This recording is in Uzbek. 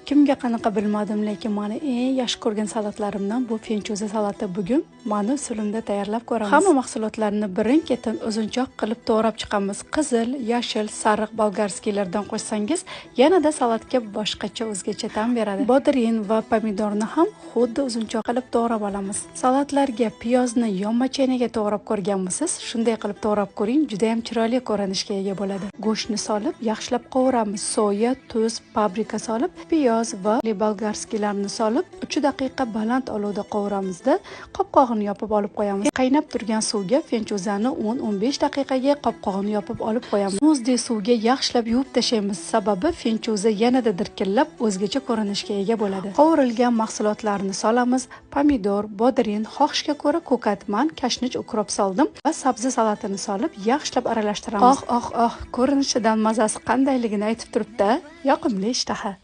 Kimga qanaqa bilmadim, lekin meni eng yaxshi ko'rgan salatlarimdan bu fencho'za salati. Bugun meni usulimda tayyorlab ko'ramiz. Hamma mahsulotlarni birin-ketin uzunchoq qilib to'g'rab chiqamiz. Qizil, yashil, sariq bolgarskiylardan qo'shsangiz, yanada salatga boshqacha o'zgacha ta'm beradi. Bodrin va pomidorni ham xuddi uzunchoq qilib to'g'rab olamiz. Salatlarga piyozni yonma chaynaga to'g'rab ko'rganmisiz? Shunday qilib to'g'rab ko'ring, juda ham chiroyli ko'rinishga ega bo'ladi. Go'shtni solib, yaxshilab qovuramiz. Soya, tuz, paprika solib, piyoz va bolgarskiylarni solib 3 daqiqa baland olovda qovuramizda qopqog'ini yopib olib qo'yamiz. Qaynab turgan suvga fenchozani 10-15 daqiqaga qopqog'ini yopib olib qo'yamiz. Muzdek suvga yaxshilab yuvib tashlaymiz, sababi fenchoza yanada dirkillab o'zgacha ko'rinishga ega bo'ladi. Qovurilgan mahsulotlarni solamiz. Pomidor, bodrin, xohishga ko'ra ko'katman, kashnich, ukrop soldim va sabzi salatini solib yaxshilab aralashtiramiz. Ko'rinishidan mazasi qandayligini aytib turibdi. Yoqimli ishtaha.